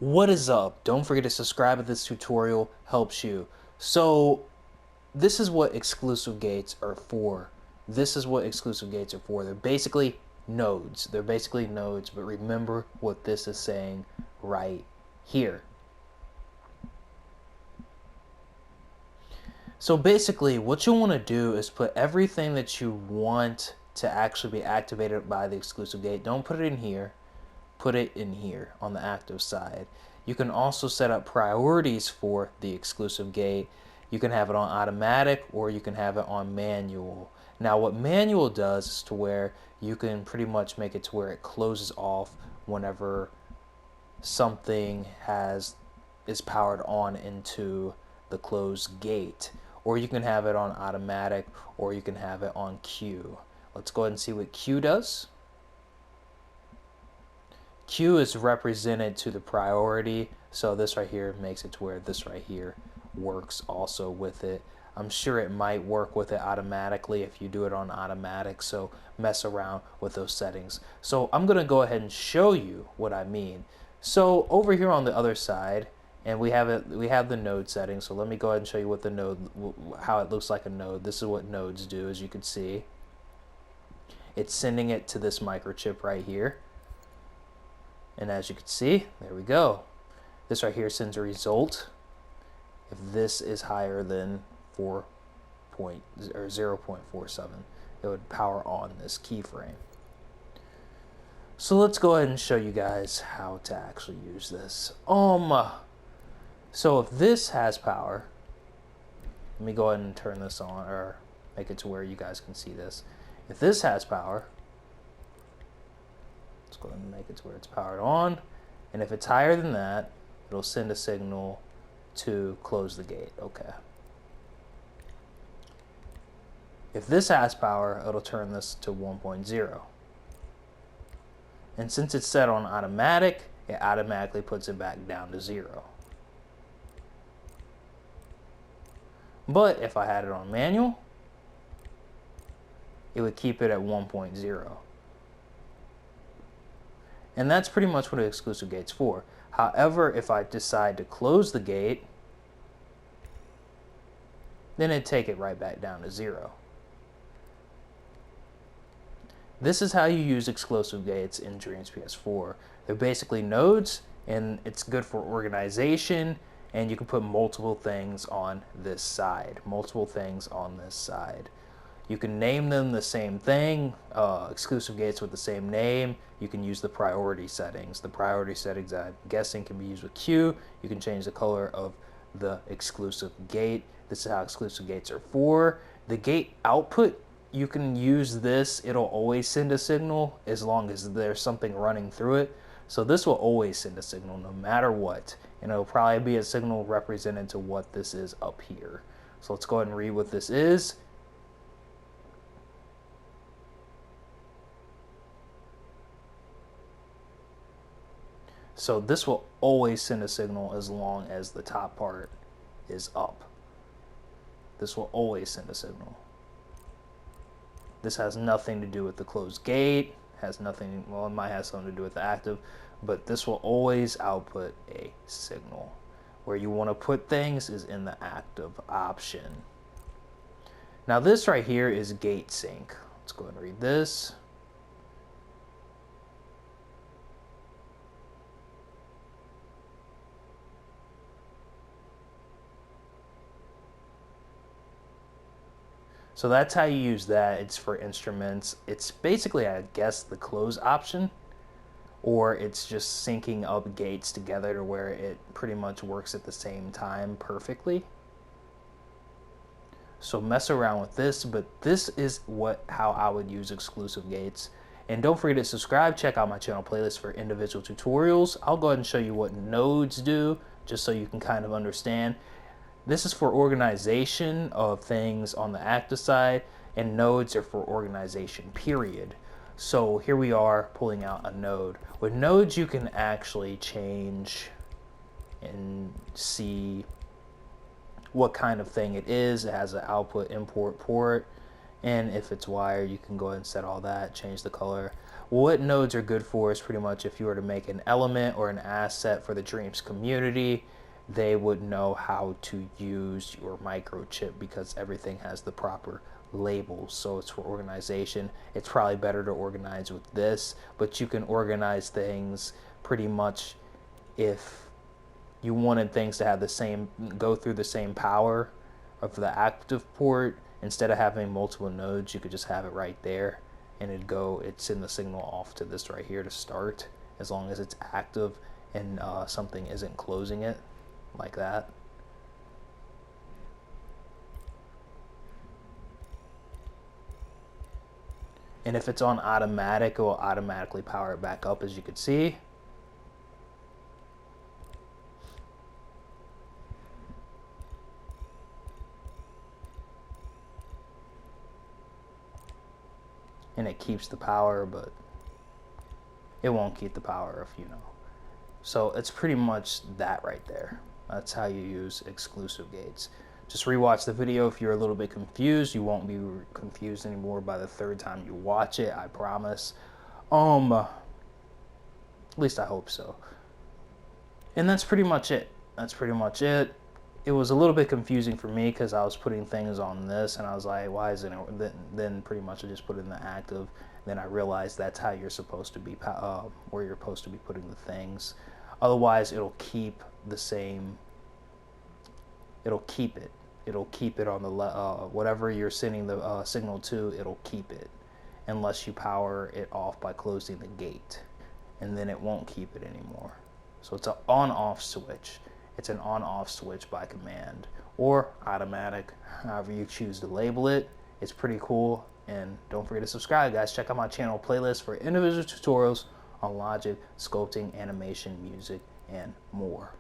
What is up? Don't forget to subscribe if this tutorial helps you. So this is what exclusive gates are for. This is what exclusive gates are for. They're basically nodes. But remember what this is saying right here. So basically what you want to do is put everything that you want to actually be activated by the exclusive gate. Don't put it in here. Put it in here on the active side. You can also set up priorities for the exclusive gate. You can have it on automatic or you can have it on manual. Now what manual does is to where you can pretty much make it to where it closes off whenever something is powered on into the closed gate. Or you can have it on automatic or you can have it on Q. Let's go ahead and see what Q does. Q is represented to the priority, so this right here makes it to where this right here works also with it. I'm sure it might work with it automatically if you do it on automatic, so mess around with those settings. So I'm going to go ahead and show you what I mean. So over here on the other side, and we have the node settings, so let me go ahead and show you what the node, how it looks like a node. This is what nodes do, as you can see. It's sending it to this microchip right here. And as you can see, there we go. This right here sends a result. If this is higher than 0.47, it would power on this keyframe. So let's go ahead and show you guys how to actually use this. So if this has power, let me go ahead and turn this on or make it to where you guys can see this. If this has power, let's go ahead and make it to where it's powered on. And if it's higher than that, it'll send a signal to close the gate. Okay. If this has power, it'll turn this to 1.0. And since it's set on automatic, it automatically puts it back down to 0. But if I had it on manual, it would keep it at 1.0. And that's pretty much what an exclusive gate's for. However, if I decide to close the gate, then it'd take it right back down to 0. This is how you use exclusive gates in Dreams Ps4. They're basically nodes, and it's good for organization, and you can put multiple things on this side. You can name them the same thing, exclusive gates with the same name. You can use the priority settings. The priority settings, I'm guessing, can be used with Q. You can change the color of the exclusive gate. This is how exclusive gates are for. The gate output, you can use this. It'll always send a signal as long as there's something running through it. So this will always send a signal no matter what. And it'll probably be a signal represented to what this is up here. So let's go ahead and read what this is. So this will always send a signal as long as the top part is up. This will always send a signal. This has nothing to do with the closed gate, has nothing, well, it might have something to do with the active, but this will always output a signal. Where you want to put things is in the active option. Now this right here is gate sync. Let's go ahead and read this. So that's how you use that. It's for instruments. It's basically, I guess, the close option, or it's just syncing up gates together to where it pretty much works at the same time perfectly. So mess around with this, but this is how I would use exclusive gates. And don't forget to subscribe. Check out my channel playlist for individual tutorials. I'll go ahead and show you what nodes do, just so you can kind of understand. This is for organization of things on the active side, and nodes are for organization, period. So here we are pulling out a node. With nodes, you can actually change and see what kind of thing it is. It has an output import port, and if it's wired, you can go ahead and set all that, change the color. what nodes are good for is pretty much if you were to make an element or an asset for the Dreams community, they would know how to use your microchip because everything has the proper labels. So it's for organization. It's probably better to organize with this, but you can organize things pretty much if you wanted things to have the same, go through the same power of the active port. Instead of having multiple nodes, you could just have it right there, and it'd send the signal off to this right here to start, as long as it's active and something isn't closing it like that. And if it's on automatic, it will automatically power it back up, as you can see. And it keeps the power, but it won't keep the power if you know. So it's pretty much that right there. That's how you use exclusive gates. Just rewatch the video if you're a little bit confused. You won't be confused anymore by the third time you watch it, I promise. At least I hope so. And that's pretty much it. That's pretty much it. It was a little bit confusing for me because I was putting things on this and I was like, why isn't it? Then pretty much I just put it in the active. Then I realized that's how you're supposed to be, where you're supposed to be putting the things. Otherwise, it'll keep the same. It'll keep it. It'll keep it on the whatever you're sending the signal to. It'll keep it, unless you power it off by closing the gate, and then it won't keep it anymore. So it's an on-off switch. It's an on-off switch by command or automatic, however you choose to label it. It's pretty cool. And don't forget to subscribe, guys. Check out my channel playlist for individual tutorials on logic, sculpting, animation, music, and more.